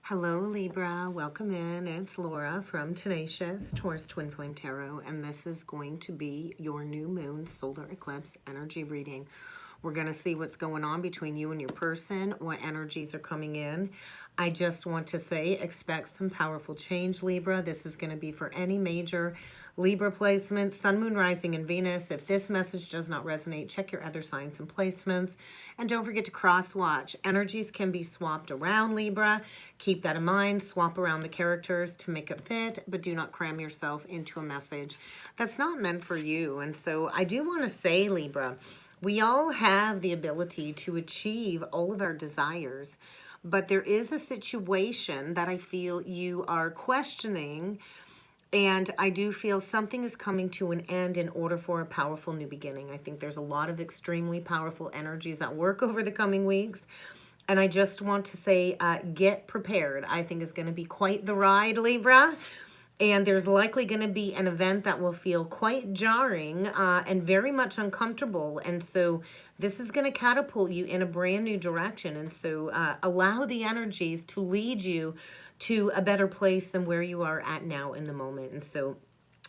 Hello, Libra. Welcome in. It's Laura from Tenacious Taurus Twin Flame Tarot, and this is going to be your new moon solar eclipse energy reading. We're going to see what's going on between you and your person, what energies are coming in. I just want to say, expect some powerful change, Libra. This is going to be for any major Libra placements, Sun, Moon, Rising, and Venus. If this message does not resonate, check your other signs and placements. And don't forget to cross-watch. Energies can be swapped around, Libra. Keep that in mind. Swap around the characters to make it fit, but do not cram yourself into a message that's not meant for you. And so I do want to say, Libra, we all have the ability to achieve all of our desires, but there is a situation that I feel you are questioning, and I do feel something is coming to an end in order for a powerful new beginning. I think there's a lot of extremely powerful energies at work over the coming weeks. And I just want to say, get prepared. I think it's going to be quite the ride, Libra. And there's likely going to be an event that will feel quite jarring and very much uncomfortable. And so this is going to catapult you in a brand new direction. And so allow the energies to lead you to a better place than where you are at now in the moment. And so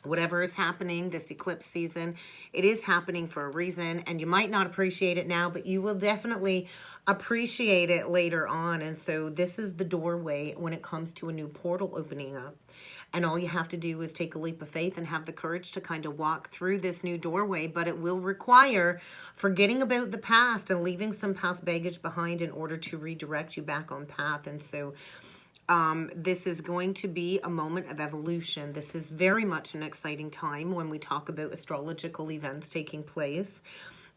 whatever is happening this eclipse season, it is happening for a reason, and you might not appreciate it now, but you will definitely appreciate it later on. And so this is the doorway when it comes to a new portal opening up. And all you have to do is take a leap of faith and have the courage to kind of walk through this new doorway. But it will require forgetting about the past and leaving some past baggage behind in order to redirect you back on path. And so this is going to be a moment of evolution. This is very much an exciting time when we talk about astrological events taking place.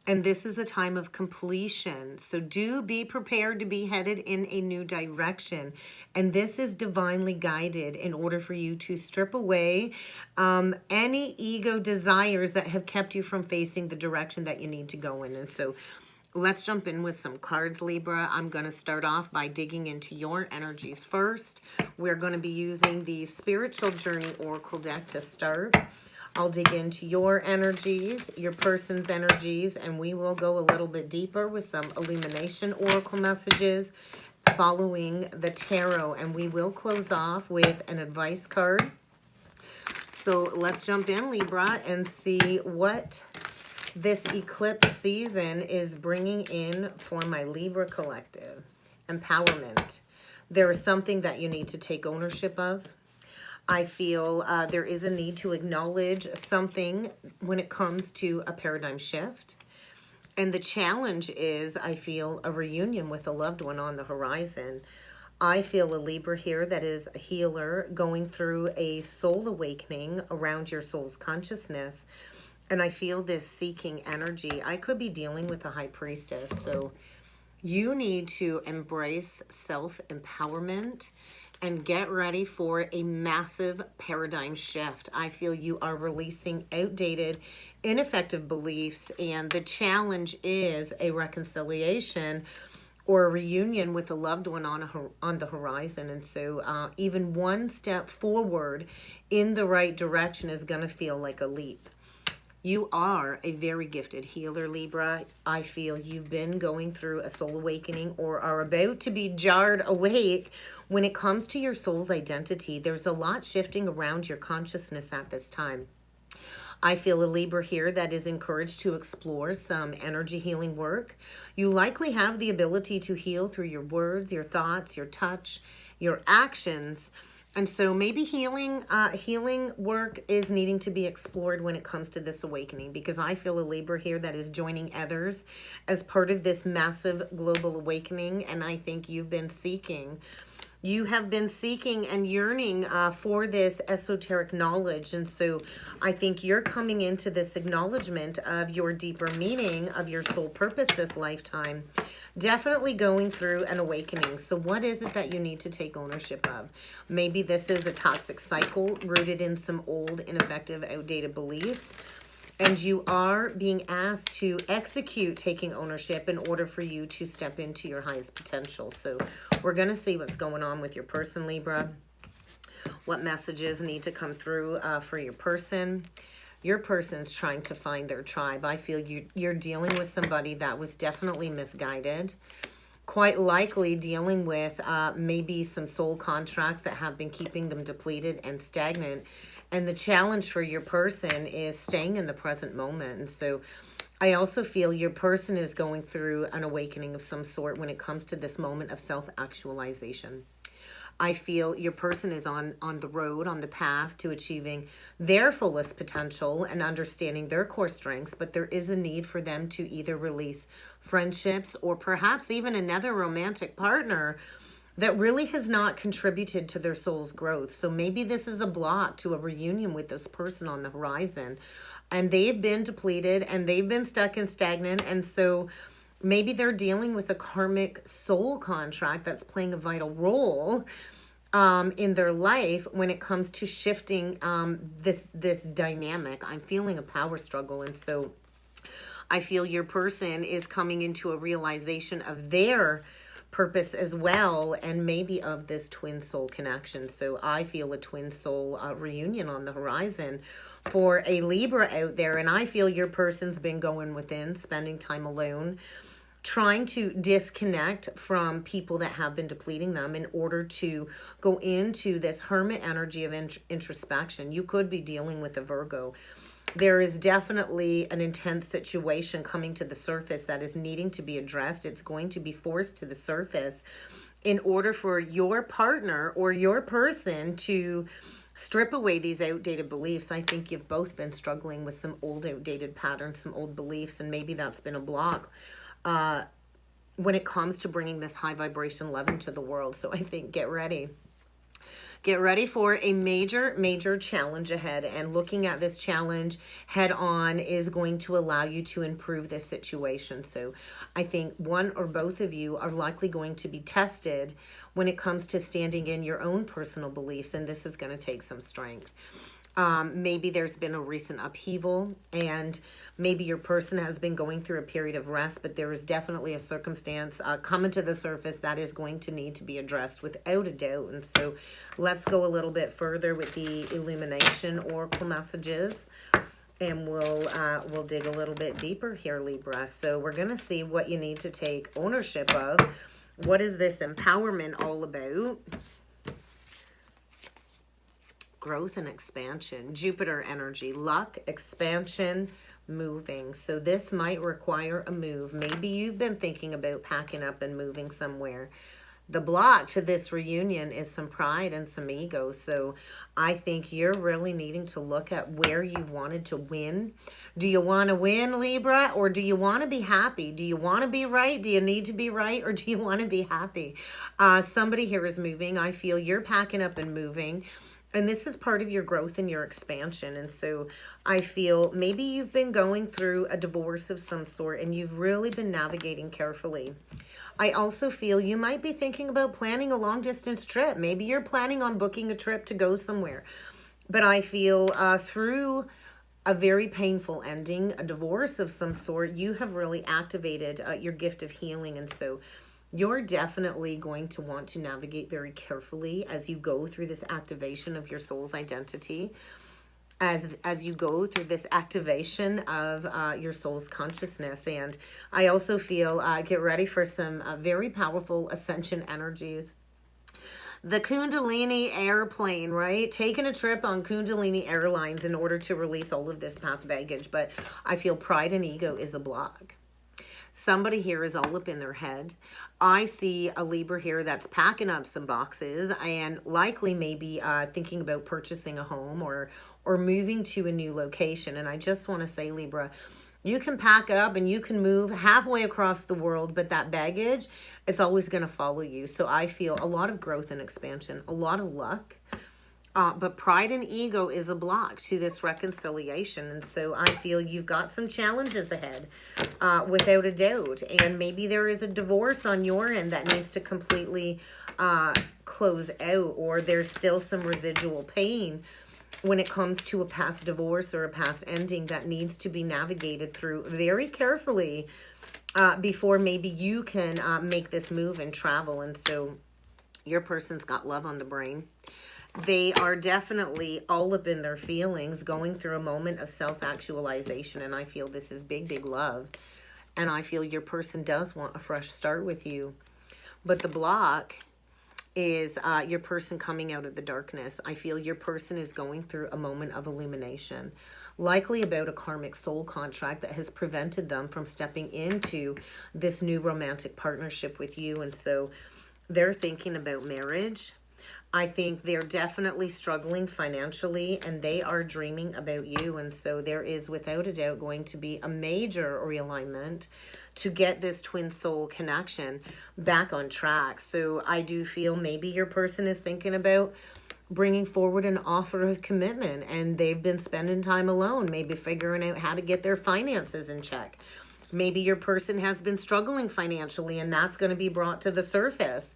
And this is a time of completion. So do be prepared to be headed in a new direction. And this is divinely guided in order for you to strip away any ego desires that have kept you from facing the direction that you need to go in. And so let's jump in with some cards, Libra. I'm going to start off by digging into your energies first. We're going to be using the Spiritual Journey Oracle deck to start. I'll dig into your energies, your person's energies, and we will go a little bit deeper with some illumination oracle messages following the tarot. And we will close off with an advice card. So let's jump in, Libra, and see what this eclipse season is bringing in for my Libra collective. Empowerment. There is something that you need to take ownership of. I feel there is a need to acknowledge something when it comes to a paradigm shift. And the challenge is, I feel, a reunion with a loved one on the horizon. I feel a Libra here that is a healer going through a soul awakening around your soul's consciousness. And I feel this seeking energy. I could be dealing with a high priestess. So you need to embrace self-empowerment and get ready for a massive paradigm shift. I feel you are releasing outdated, ineffective beliefs, and the challenge is a reconciliation or a reunion with a loved one on the horizon. And so even one step forward in the right direction is going to feel like a leap. You are a very gifted healer, Libra. I feel you've been going through a soul awakening or are about to be jarred awake when it comes to your soul's identity. There's a lot shifting around your consciousness at this time. I feel a Libra here that is encouraged to explore some energy healing work. You likely have the ability to heal through your words, your thoughts, your touch, your actions. And so maybe healing work is needing to be explored when it comes to this awakening, because I feel a Libra here that is joining others as part of this massive global awakening. And I think you've been seeking. You have been seeking and yearning for this esoteric knowledge. And so I think you're coming into this acknowledgement of your deeper meaning of your soul purpose this lifetime. Definitely going through an awakening. So what is it that you need to take ownership of? Maybe this is a toxic cycle rooted in some old, ineffective, outdated beliefs. And you are being asked to execute taking ownership in order for you to step into your highest potential. So we're going to see what's going on with your person, Libra. What messages need to come through for your person. Your person's trying to find their tribe. I feel you're dealing with somebody that was definitely misguided. quite likely dealing with maybe some soul contracts that have been keeping them depleted and stagnant. And the challenge for your person is staying in the present moment. And so I also feel your person is going through an awakening of some sort when it comes to this moment of self-actualization. I feel your person is on the road, on the path to achieving their fullest potential and understanding their core strengths, but there is a need for them to either release friendships or perhaps even another romantic partner that really has not contributed to their soul's growth. So maybe this is a block to a reunion with this person on the horizon, and they've been depleted and they've been stuck and stagnant, and so maybe they're dealing with a karmic soul contract that's playing a vital role in their life when it comes to shifting this dynamic. I'm feeling a power struggle, and so I feel your person is coming into a realization of their purpose as well, and maybe of this twin soul connection. So I feel a twin soul reunion on the horizon for a Libra out there, and I feel your person's been going within, spending time alone, trying to disconnect from people that have been depleting them in order to go into this hermit energy of introspection. You could be dealing with a Virgo. There is definitely an intense situation coming to the surface that is needing to be addressed. It's going to be forced to the surface in order for your partner or your person to strip away these outdated beliefs. I think you've both been struggling with some old outdated patterns, some old beliefs, and maybe that's been a block when it comes to bringing this high vibration love into the world. So I think get ready. Get ready for a major challenge ahead, and looking at this challenge head on is going to allow you to improve this situation. So I think one or both of you are likely going to be tested when it comes to standing in your own personal beliefs, and this is going to take some strength. Maybe there's been a recent upheaval, and maybe your person has been going through a period of rest, but there is definitely a circumstance coming to the surface that is going to need to be addressed without a doubt. And so let's go a little bit further with the illumination oracle messages, and we'll dig a little bit deeper here, Libra. So we're going to see what you need to take ownership of. What is this empowerment all about? Growth and expansion, Jupiter energy, luck, expansion, moving. So this might require a move. Maybe you've been thinking about packing up and moving somewhere. The block to this reunion is some pride and some ego. So I think you're really needing to look at where you've wanted to win. Do you want to win, Libra, or do you want to be happy? Do you want to be right? Do you need to be right, or do you want to be happy? Somebody here is moving. I feel you're packing up and moving. And this is part of your growth and your expansion. And so I feel maybe you've been going through a divorce of some sort, and you've really been navigating carefully. I also feel you might be thinking about planning a long distance trip. Maybe you're planning on booking a trip to go somewhere. But I feel through a very painful ending, a divorce of some sort, you have really activated your gift of healing. And so you're definitely going to want to navigate very carefully as you go through this activation of your soul's identity, as you go through this activation of your soul's consciousness. And I also feel, get ready for some very powerful ascension energies. The Kundalini airplane, right? Taking a trip on Kundalini Airlines in order to release all of this past baggage. But I feel pride and ego is a block. Somebody here is all up in their head. I see a Libra here that's packing up some boxes and likely maybe thinking about purchasing a home or moving to a new location. And I just want to say, Libra, you can pack up and you can move halfway across the world, but that baggage is always going to follow you. So I feel a lot of growth and expansion, a lot of luck. But pride and ego is a block to this reconciliation. And so I feel you've got some challenges ahead, without a doubt. And maybe there is a divorce on your end that needs to completely close out, or there's still some residual pain when it comes to a past divorce or a past ending that needs to be navigated through very carefully before maybe you can make this move and travel. And so your person's got love on the brain. They are definitely all up in their feelings, going through a moment of self-actualization. And I feel this is big love. And I feel your person does want a fresh start with you. But the block is your person coming out of the darkness. I feel your person is going through a moment of illumination, likely about a karmic soul contract that has prevented them from stepping into this new romantic partnership with you. And so they're thinking about marriage. I think they're definitely struggling financially, and they are dreaming about you. And so there is without a doubt going to be a major realignment to get this twin soul connection back on track. So I do feel maybe your person is thinking about bringing forward an offer of commitment, and they've been spending time alone, maybe figuring out how to get their finances in check. Maybe your person has been struggling financially, and that's going to be brought to the surface.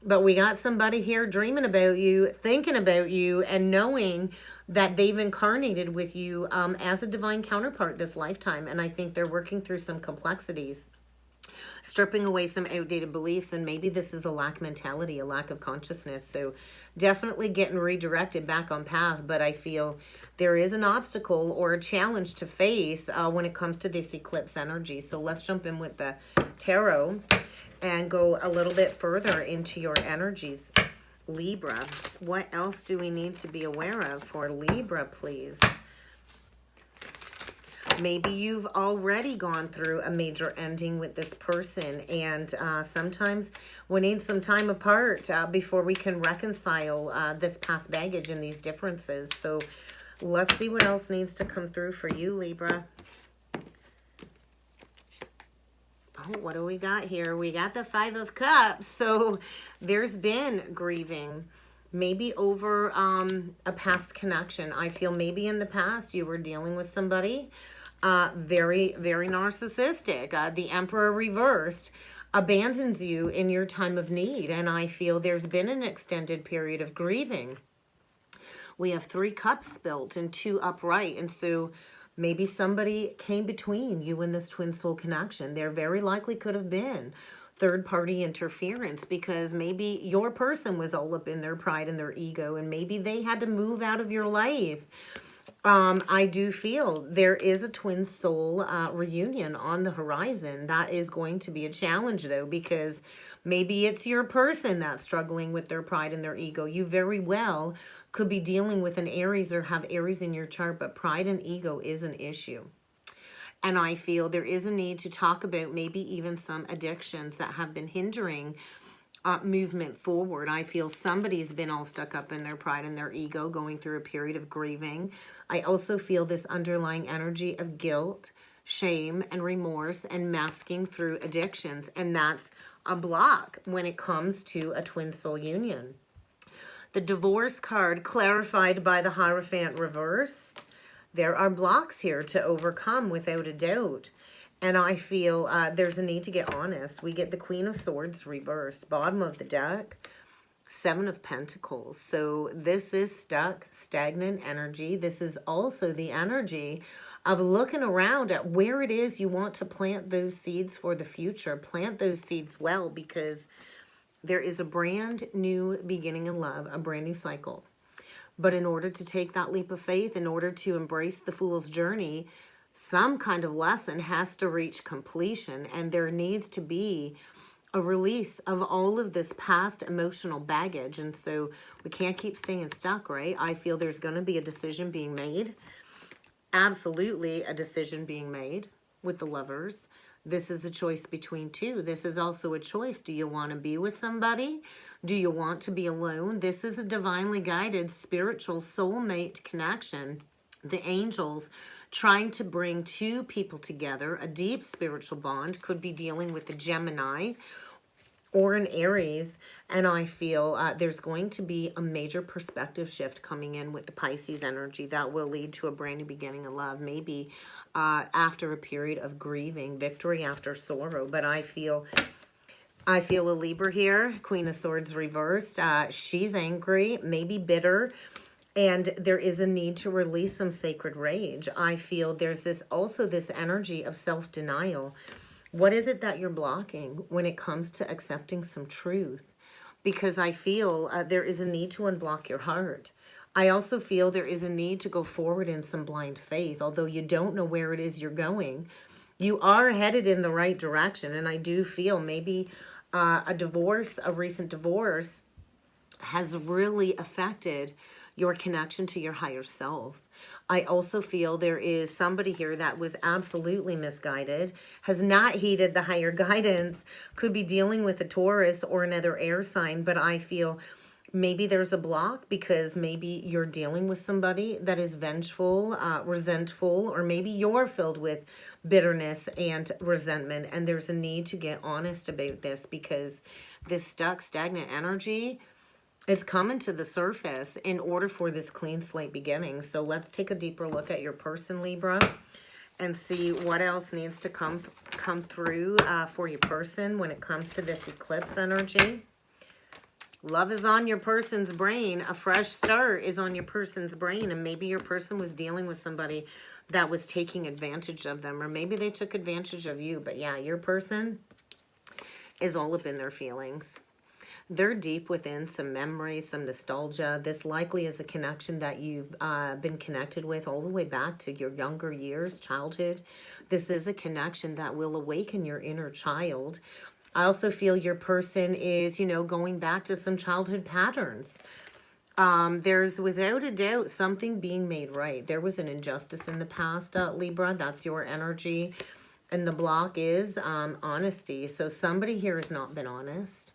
But we got somebody here dreaming about you, thinking about you, and knowing that they've incarnated with you as a divine counterpart this lifetime. And I think they're working through some complexities, stripping away some outdated beliefs. And maybe this is a lack mentality, a lack of consciousness. So definitely getting redirected back on path. But I feel there is an obstacle or a challenge to face when it comes to this eclipse energy. So let's jump in with the tarot and go a little bit further into your energies. Libra, what else do we need to be aware of for Libra, please? Maybe you've already gone through a major ending with this person, and sometimes we need some time apart before we can reconcile this past baggage and these differences. So let's see what else needs to come through for you, Libra. Oh, what do we got here? We got the Five of Cups. So there's been grieving, maybe over a past connection. I feel maybe in the past you were dealing with somebody very, very narcissistic. The Emperor reversed abandons you in your time of need. And I feel there's been an extended period of grieving. We have 3 cups spilt and 2 upright. And so maybe somebody came between you and this twin soul connection. There very likely could have been third-party interference, because maybe your person was all up in their pride and their ego, and maybe they had to move out of your life. I do feel there is a twin soul reunion on the horizon. That is going to be a challenge, though, because maybe it's your person that's struggling with their pride and their ego. You very well could be dealing with an Aries or have Aries in your chart, but pride and ego is an issue. And I feel there is a need to talk about maybe even some addictions that have been hindering movement forward. I feel somebody's been all stuck up in their pride and their ego, going through a period of grieving. I also feel this underlying energy of guilt, shame, and remorse, and masking through addictions. And that's a block when it comes to a twin soul union. The divorce card clarified by the Hierophant reversed. There are blocks here to overcome without a doubt. And I feel there's a need to get honest. We get the Queen of Swords reversed. Bottom of the deck, 7 of Pentacles. So this is stuck, stagnant energy. This is also the energy of looking around at where it is you want to plant those seeds for the future. Plant those seeds well, because there is a brand new beginning in love, a brand new cycle. But in order to take that leap of faith, in order to embrace the fool's journey, some kind of lesson has to reach completion, and there needs to be a release of all of this past emotional baggage. And so we can't keep staying stuck, right? I feel there's going to be a decision being made. Absolutely a decision being made with the Lovers. This is a choice between 2. This is also a choice. Do you want to be with somebody? Do you want to be alone? This is a divinely guided spiritual soulmate connection. The angels trying to bring 2 people together, a deep spiritual bond, could be dealing with a Gemini or an Aries. And I feel there's going to be a major perspective shift coming in with the Pisces energy that will lead to a brand new beginning of love. Maybe after a period of grieving, victory after sorrow. But I feel a Libra here, Queen of Swords reversed. She's angry, maybe bitter, and there is a need to release some sacred rage. I feel there's also this energy of self-denial. What is it that you're blocking when it comes to accepting some truth? Because I feel there is a need to unblock your heart. I also feel there is a need to go forward in some blind faith. Although you don't know where it is you're going, you are headed in the right direction. And I do feel maybe A divorce, a recent divorce, has really affected your connection to your higher self. I also feel there is somebody here that was absolutely misguided, has not heeded the higher guidance, could be dealing with a Taurus or another air sign, but I feel maybe there's a block because maybe you're dealing with somebody that is vengeful, resentful, or maybe you're filled with bitterness and resentment, and there's a need to get honest about this because this stuck, stagnant energy is coming to the surface in order for this clean slate beginning. So let's take a deeper look at your person, Libra, and see what else needs to come through for your person when it comes to this eclipse energy. Love is on your person's brain. A fresh start is on your person's brain, and maybe your person was dealing with somebody that was taking advantage of them, or maybe they took advantage of you. But yeah, your person is all up in their feelings. They're deep within some memories, some nostalgia. This likely is a connection that you've been connected with all the way back to your younger years, childhood. This is a connection that will awaken your inner child. I also feel your person is, you know, going back to some childhood patterns. There's without a doubt something being made right. There was an injustice in the past, Libra. That's your energy. And the block is honesty. So somebody here has not been honest.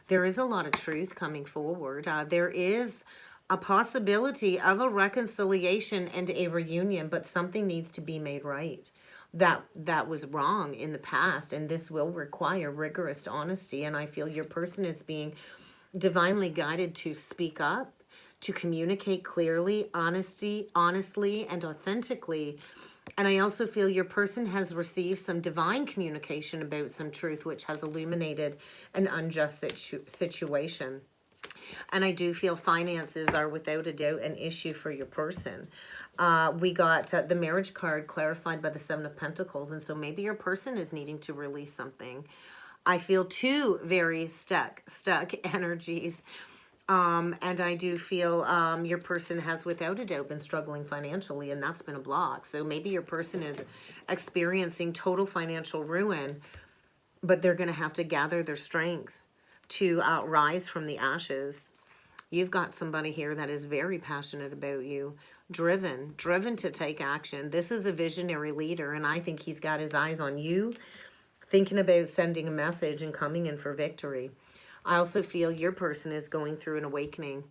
There is a lot of truth coming forward. There is a possibility of a reconciliation and a reunion, but something needs to be made right. That was wrong in the past, and this will require rigorous honesty. And I feel your person is being divinely guided to speak up, to communicate clearly, honestly, and authentically. And I also feel your person has received some divine communication about some truth, which has illuminated an unjust situation. And I do feel finances are without a doubt an issue for your person. We got the marriage card clarified by the Seven of Pentacles. And so maybe your person is needing to release something. I feel two very stuck energies. And I do feel your person has without a doubt been struggling financially, and that's been a block. So maybe your person is experiencing total financial ruin, but they're going to have to gather their strength to rise from the ashes. You've got somebody here that is very passionate about you, driven to take action. This is a visionary leader, and I think he's got his eyes on you, thinking about sending a message and coming in for victory. I also feel your person is going through an awakening.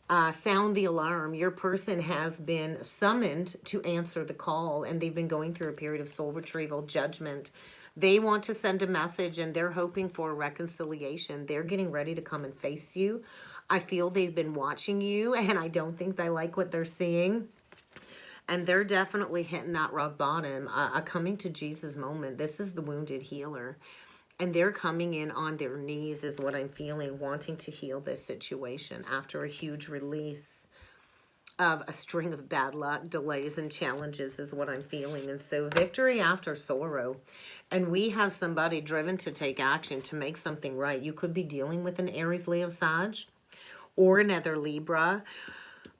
Sound the alarm. Your person has been summoned to answer the call, and they've been going through a period of soul retrieval, judgment. They want to send a message, and they're hoping for reconciliation. They're getting ready to come and face you. I feel they've been watching you, and I don't think they like what they're seeing. And they're definitely hitting that rock bottom, a coming to Jesus moment. This is the wounded healer. And they're coming in on their knees is what I'm feeling, wanting to heal this situation after a huge release of a string of bad luck, delays, and challenges is what I'm feeling. And so victory after sorrow. And we have somebody driven to take action, to make something right. You could be dealing with an Aries, Leo, Sag, or another Libra.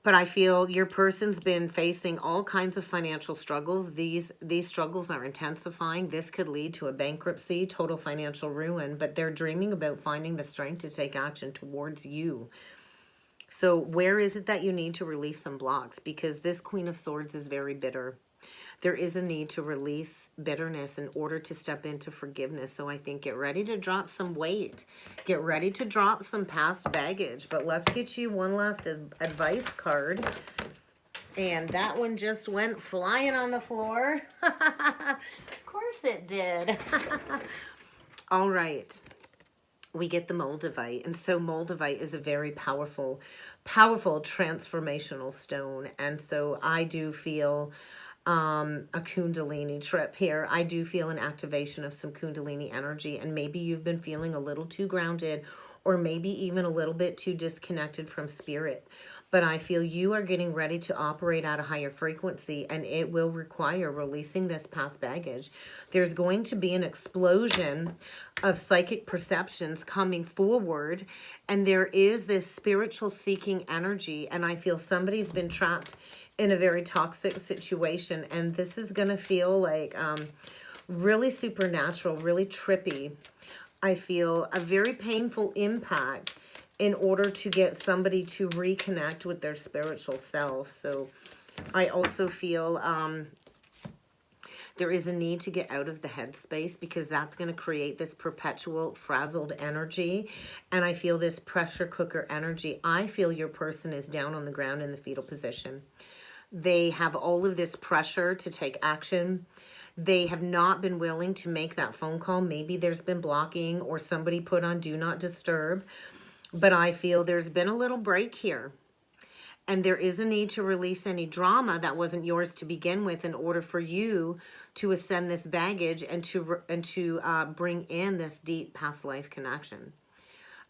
But I feel your person's been facing all kinds of financial struggles. These struggles are intensifying. This could lead to a bankruptcy, total financial ruin, but they're dreaming about finding the strength to take action towards you. So where is it that you need to release some blocks? Because this Queen of Swords is very bitter. There is a need to release bitterness in order to step into forgiveness. So I think get ready to drop some weight. Get ready to drop some past baggage. But let's get you one last advice card. And that one just went flying on the floor. Of course it did. All right. We get the Moldavite. And so Moldavite is a very powerful transformational stone. And so I do feel a Kundalini trip here. I do feel an activation of some Kundalini energy, and maybe you've been feeling a little too grounded, or maybe even a little bit too disconnected from spirit. But I feel you are getting ready to operate at a higher frequency, and it will require releasing this past baggage. There's going to be an explosion of psychic perceptions coming forward, and there is this spiritual seeking energy, and I feel somebody's been trapped in a very toxic situation, and this is going to feel like really supernatural, really trippy. I feel a very painful impact in order to get somebody to reconnect with their spiritual self. So I also feel there is a need to get out of the headspace, because that's going to create this perpetual frazzled energy. And I feel this pressure cooker energy. I feel your person is down on the ground in the fetal position. They have all of this pressure to take action. They have not been willing to make that phone call. Maybe there's been blocking or somebody put on do not disturb. But I feel there's been a little break here. And there is a need to release any drama that wasn't yours to begin with, in order for you to ascend this baggage and to bring in this deep past life connection.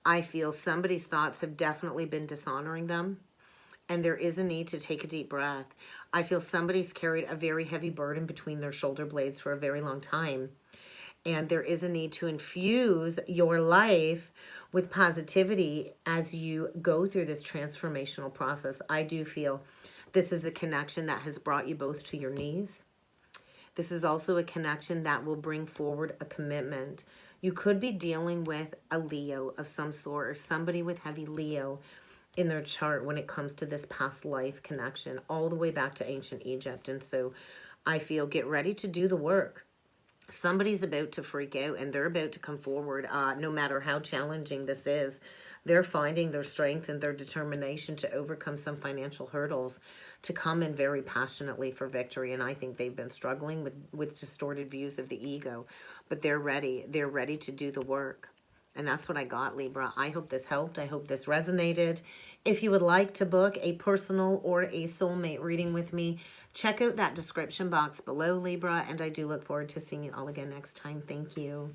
I feel somebody's thoughts have definitely been dishonoring them, and there is a need to take a deep breath. I feel somebody's carried a very heavy burden between their shoulder blades for a very long time, and there is a need to infuse your life with positivity as you go through this transformational process. I do feel this is a connection that has brought you both to your knees. This is also a connection that will bring forward a commitment. You could be dealing with a Leo of some sort, or somebody with heavy Leo in their chart when it comes to this past life connection, all the way back to ancient Egypt. And so I feel, get ready to do the work. Somebody's about to freak out, and they're about to come forward. No matter how challenging this is, they're finding their strength and their determination to overcome some financial hurdles, to come in very passionately for victory. And I think they've been struggling with distorted views of the ego, but they're ready. They're ready to do the work. And that's what I got, Libra. I hope this helped. I hope this resonated. If you would like to book a personal or a soulmate reading with me, check out that description box below, Libra. And I do look forward to seeing you all again next time. Thank you.